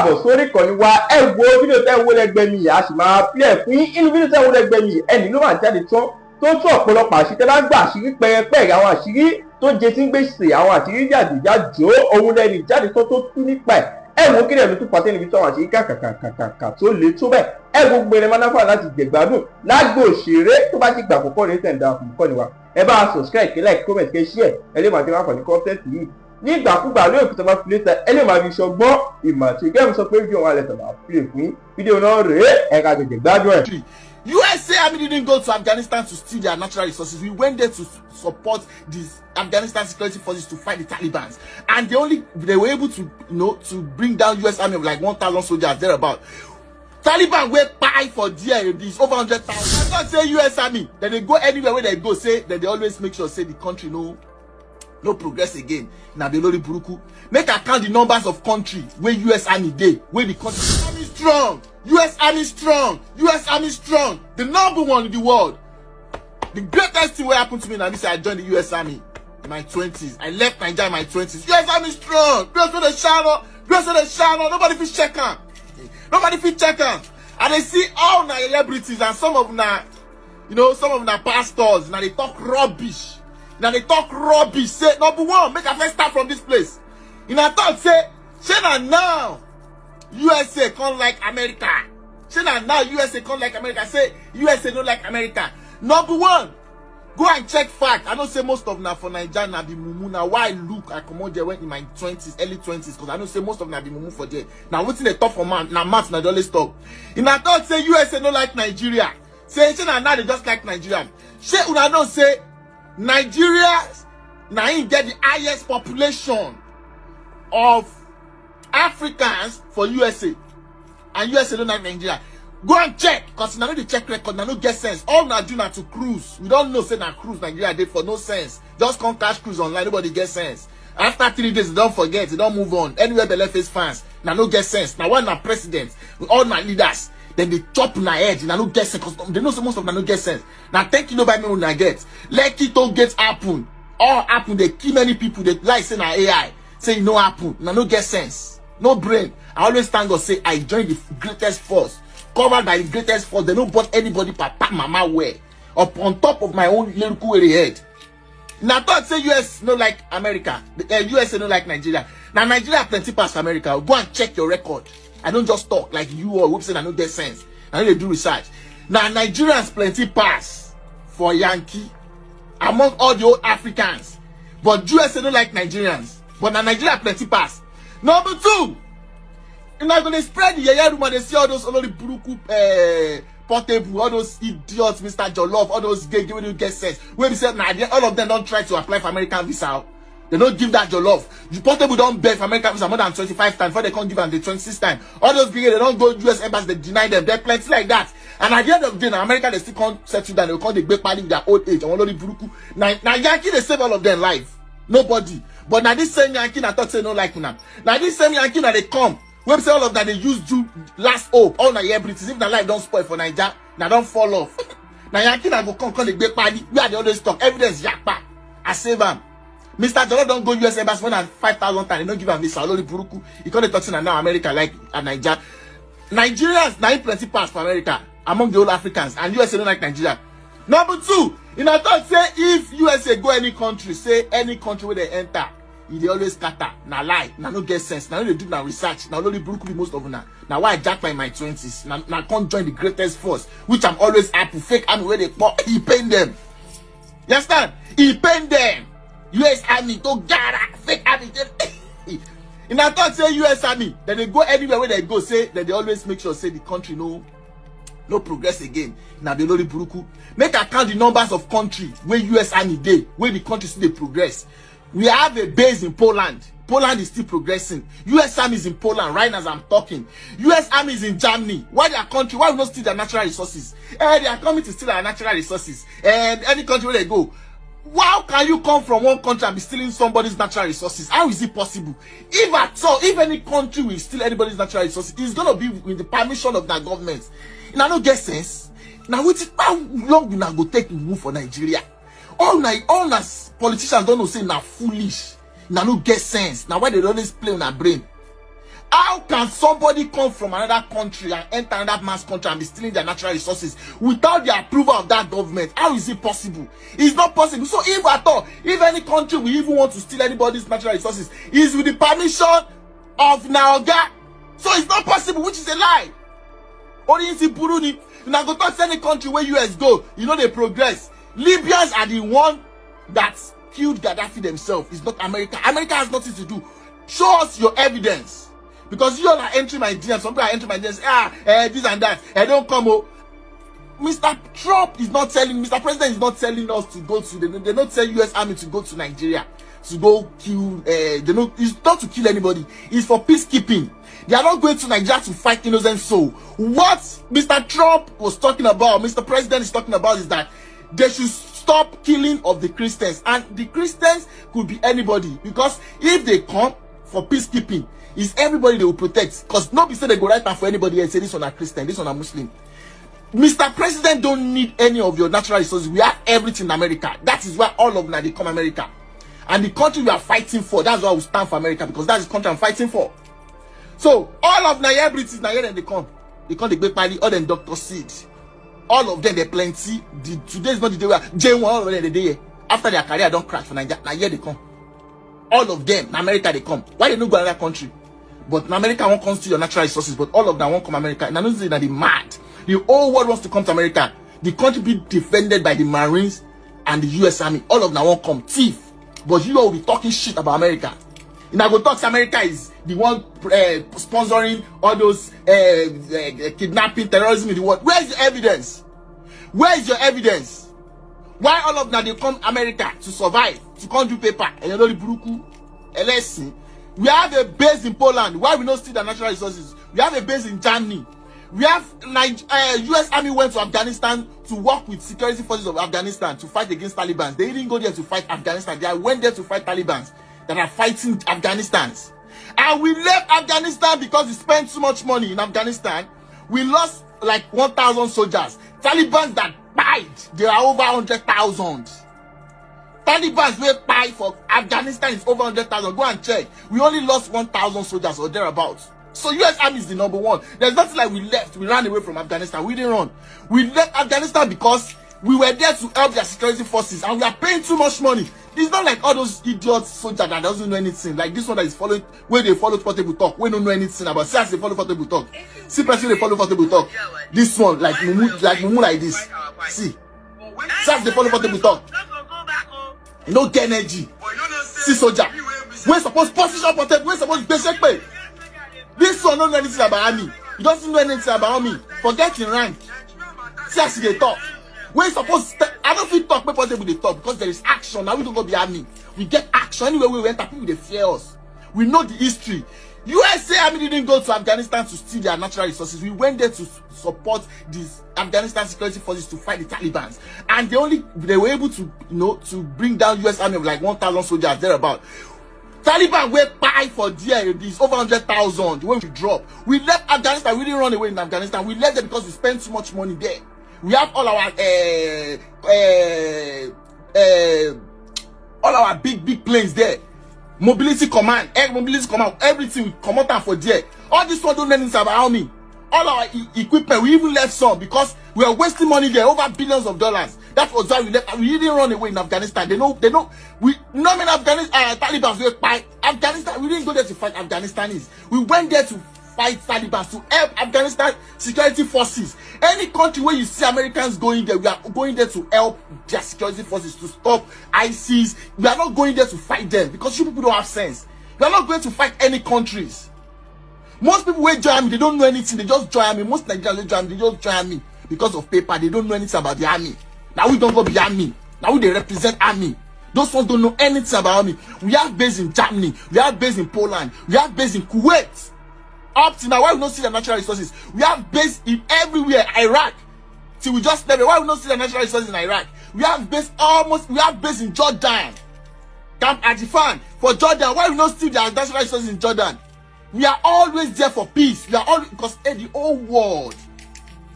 káàbọ̀ sórí ìkànnì wa. Ẹ wo fídíò tẹ́ wo lẹ́gbẹ̀ẹ́ mi, a sì máa play fún yín. Inú fídíò tẹ́ wo lẹ́gbẹ̀ẹ́ mi, ẹni ló máa jáde tán tó tún ọ̀pọ̀lọpọ̀ àṣírí tẹ́ bá gbà àṣírí pẹrẹpẹrẹ, àwọn àṣírí tó jẹ tí ń gbèsè, àwọn àṣírí jàdìjàjò, òun lẹ́ni jáde tán tó tú nípa ẹ̀. Ẹ wo kí lẹ́nu tún pàtẹ́ níbi tó àwọn àṣírí kàkàkàkàkà tó le tó bẹ́ẹ̀. Ẹ wo gbogbo ẹni máa náfà láti jẹ̀gbádùn lágbo òṣèré tó bá ti gbà àkọ́kọ́ ní tẹ̀ǹdà àkùnkọ́ ni wa. Ẹ bá subscribe, kí like, comment, kí share, ẹ lè máa ti máa fọ̀ ní content yìí. Nígbàkúgbà lórí òkúta máa fi létà ẹ lè máa fi ṣọgbọ́n ìmọ̀ àti ìgbẹ́ mi sọ pé fídíò wọn alẹ́ tọ̀nà àpilẹ̀ fún yín. Fídíò náà rèé ẹ̀ka jẹ̀jẹ̀ gbádùn ẹ̀. USA Army didn't go to Afghanistan to steal their natural resources. We went there to support these Afghanistan security forces to fight the Taliban, and they were able to to bring down US Army of like 1,000 soldiers thereabout. Taliban will buy for there this over 100,000. I don't say US Army, then they go anywhere where they go, say that they always make sure say the country no progress again. Now they lori buruku. Make account the numbers of country where US Army dey, where the country Army strong. US Army strong. US Army strong. The number one in the world. The greatest thing what happened to me now this I joined the US Army in my 20s. I left Nigeria in my 20s. US Army strong. Girls with the shadow. Nobody fit check am. Nobody fit check am. And they see all na celebrities and some of na some of na pastors. Now they talk rubbish. Say number one, make a first start from this place. In a thought say na now USA can't like America. Say now USA can't like America. Say USA don't like America. Number one, go and check fact. I don't say most of na for Nigeria na be mumu. Now why look I come out there when in my 20s, early 20s, because I don't say most of na be mumu for there. Now what's in the top for man? Now maths na always talk. In a thought say USA don't like Nigeria. Say now they just like Nigeria. Say una don't say Nigeria now he get the highest population of Africans for USA, and USA don't like Nigeria. Go and check, because now they check record, now no get sense. All now do now to cruise. We don't know say na cruise Nigeria dey for no sense. Just come cash cruise online, nobody get sense. After 3 days, they don't forget, they don't move on. Anywhere they left face fans, now no get sense. Now one na president, all na leaders, then they chop na head, now no get sense, because they know so most of them no get sense. Now 10 kilo by me when I get. Let it don't get happen. All happen, they kill many people, they like say na AI. Say no happen, now no get sense. No brain. I always thank God say I joined the greatest force, covered by the greatest force. They don't bought anybody papa mama wear up on top of my own lyrical head. Now thought say US no like America, USA no like Nigeria. Now Nigeria plenty past America. Go and check your record. I don't just talk like you or whoop say I no get sense. I know they do research. Now Nigerians plenty pass for Yankee among all the old Africans, but USA no like Nigerians. But now Nigeria plenty pass. Number two, you're not gonna spread the yaya rumor. They see all those buruku portable, all those idiots, Mr. Jollof, all those gay when you get sense. When we say all of them don't try to apply for American visa. They don't give that Jollof. The portable don't beg for American visa more than 25 times before they can't give them the 26th time. All those gay, they don't go US embassy, they deny them. They're plenty like that. And at the end of the day, now America they still can't settle down. They can't big party with their old age. And all the buruku. Now Yankee they save all of them life. Nobody. But now this same Yankee I thought say no like now. Now this same Yankee now they come. We say all of that they use to last hope. All na celebrities. If the life don't spoil for Nigeria, now don't fall off. Now Yankee now go come the big party. We are the always talk. Evidence yakpa. I save him. Mr. Jollof don't go US embassy more than 5,000 times. They don't give him visa. Only buruku. He can't talk to now America like Nigeria. Nigerians now plenty pass for America among the old Africans, and USA don't like Nigeria. Number two, in a thought say if USA go any country, say any country where they enter, they always scatter. Now lie, now no get sense. Now they do now research. Now only Brooklyn be most of them. Now why I jack by my 20s? Now can't join the greatest force, which I'm always happy. Fake army where they he pain them. You understand? He pain them. US Army to gara fake army. In a thought say US Army, then they go anywhere where they go, say that they always make sure say the country no progress again. Now the lori buruku. Make account the numbers of country where US Army dey, where the country still progress. We have a base in Poland. Poland is still progressing. US Army is in Poland right now as I'm talking. US Army is in Germany. Why their country? Why we not steal their natural resources? They are coming to steal our natural resources. And any country where they go, how can you come from one country and be stealing somebody's natural resources? How is it possible? If at all, if any country will steal anybody's natural resources, it's gonna be with the permission of their government. Now no get sense. Now how long will I go take to move for Nigeria? All as politicians don't know say now foolish. Now no get sense. Now why they always play on our brain? How can somebody come from another country and enter another man's country and be stealing their natural resources without the approval of that government? How is it possible? It's not possible. So if at all, if any country will even want to steal anybody's natural resources, it's with the permission of Naoga. So it's not possible, which is a lie. Only in Burundi, now go to any country where US go, you know they progress. Libyans are the one that killed Gaddafi themselves. It's not America. America has nothing to do. Show us your evidence. Because you all are entering my DMs. Some people are entering my DMs. This and that. Don't come. Mr. Trump is not telling, Mr. President is not telling us to go to, they don't tell US Army to go to Nigeria to go kill, it's not to kill anybody. It's for peacekeeping. They are not going to Nigeria to fight innocent soul. What Mr. Trump was talking about, Mr. President is talking about, is that they should stop killing of the Christians. And the Christians could be anybody. Because if they come for peacekeeping, it's everybody they will protect. Because nobody say they go right now for anybody and say this one a Christian, this one a Muslim. Mr. President don't need any of your natural resources. We have everything in America. That is why all of them they come America. And the country we are fighting for, that's why we stand for America, because that's the country I'm fighting for. So all of Nigeria British, Nigeria they come the big party, all them Dr. Seed. All of them they plenty. Today is not the day where J1 all of them the day after their career don't crash for Nigeria. Nigeria they come. All of them, in America they come. Why they don't go to another country? But in America won't come to your natural resources, but all of them won't come to America. And I don't say that they're mad. The whole world wants to come to America. The country be defended by the Marines and the US Army. All of them won't come. Thief. But you all will be talking shit about America. And I go talk America is the one sponsoring all those kidnapping, terrorism in the world. Where is your evidence? Where is your evidence? Why all of them they come America to survive, to come do paper? And you know the Buruku, LSC. We have a base in Poland. Why we not steal the natural resources? We have a base in Germany. We have US Army went to Afghanistan to work with security forces of Afghanistan to fight against Taliban. They didn't go there to fight Afghanistan. They went there to fight Taliban that are fighting Afghanistan. And we left Afghanistan because we spent too much money in Afghanistan. We lost like 1,000 soldiers. Taliban that died, there are over 100,000. Taliban will buy for Afghanistan is over 100,000. Go and check. We only lost 1,000 soldiers or thereabouts. So US Army is the number one. There's nothing like we left. We ran away from Afghanistan. We didn't run. We left Afghanistan because we were there to help their security forces and we are paying too much money. It's not like all those idiot soldiers that doesn't know anything. Like this one that is following, where they follow Portable Talk. We don't know anything about. See as they follow Portable Talk. See person they follow Portable Talk. This one, like Mumu like this. See. See as they follow Portable Talk. No get energy. See soldier. We're supposed to position Portable. We're supposed to basic pay. This one don't know anything about me. He doesn't know anything about me. Forget in rank. See as they talk. We're supposed to, I don't feel talk, but Portable they talk because there is action. Now we don't go be army. We get action anywhere we went. People they fear us. We know the history. USA Army didn't go to Afghanistan to steal their natural resources. We went there to support these Afghanistan security forces to fight the Taliban. And they were able to, to bring down US Army of like 1,000 soldiers thereabout. Taliban were buy for there. This over 100,000 when we drop. We left Afghanistan. We didn't run away in Afghanistan. We left there because we spent too much money there. We have all our big planes there. Mobility command, air mobility command, everything we come out for there. All this one don't know anything about me. All our equipment, we even left some because we are wasting money there, over billions of dollars. That was why we left. We didn't run away in Afghanistan. They know. We not many Taliban were fight Afghanistan. We didn't go there to fight Afghanistanis. We went there to fight Taliban, to help Afghanistan security forces. Any country where you see Americans going there, we are going there to help their security forces to stop ISIS. We are not going there to fight them because you people don't have sense. We are not going to fight any countries. Most people who join me, they don't know anything. They just join me. Most Nigerians join me, they just join me because of paper. They don't know anything about the army. Now we don't go be army. Now we they represent army. Those ones don't know anything about army. We have base in Germany. We have base in Poland. We have base in Kuwait. Up to now, why we don't see the natural resources? We have base in everywhere. Iraq. Till we just never. Why we don't see the natural resources in Iraq? We have base we have base in Jordan. Camp Adifan for Jordan. Why we don't see the natural resources in Jordan? We are always there for peace. We are always, because the whole world,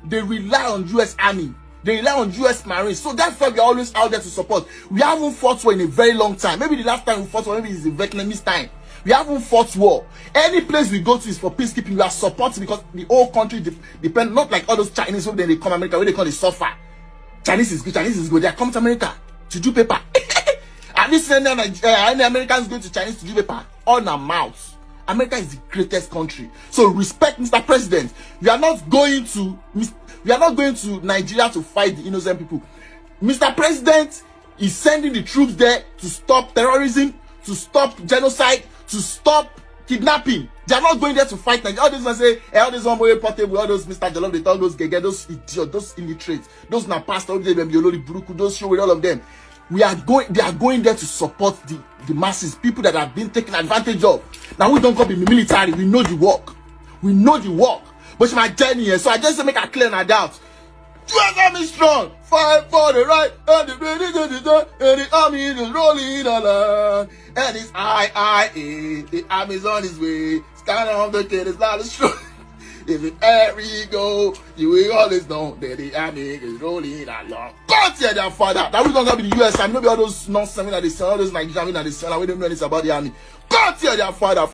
they rely on US Army. They rely on US Marines. So that's why we are always out there to support. We haven't fought war in a very long time. Maybe the last time we fought war, maybe it's the Vietnamese time. We haven't fought war. Any place we go to is for peacekeeping. We are supporting because the whole country depend, not like all those Chinese who then they come America, where they call it suffer. Chinese is good, they are coming to America to do paper. And this any Americans going to Chinese to do paper on a mouth. America is the greatest country. So respect Mr. President. We are not going to Nigeria to fight the innocent people. Mr. President is sending the troops there to stop terrorism, to stop genocide, to stop kidnapping. They are not going there to fight Nigeria. All these ones say, all these one way portable, all those Mr. Jollof, they talk those gege, those idiots, those illiterates, those na pastor, those show with all of them. They are going there to support the masses, people that have been taken advantage of. Now we don't go be military, we know the work. We know the work. But it's my journey here, so I just make a clear and doubt. US Army strong, fight for the right, and the army is rolling along. And it's IIA, the army's on his way. Stand on the kid is not as strong. If it ever go, you will always know that the army is rolling along. God tell their father that we don't have the US Army, maybe all those nonsense that they sell, all those Nigerian that they sell, we don't know anything about the army. God tell their father.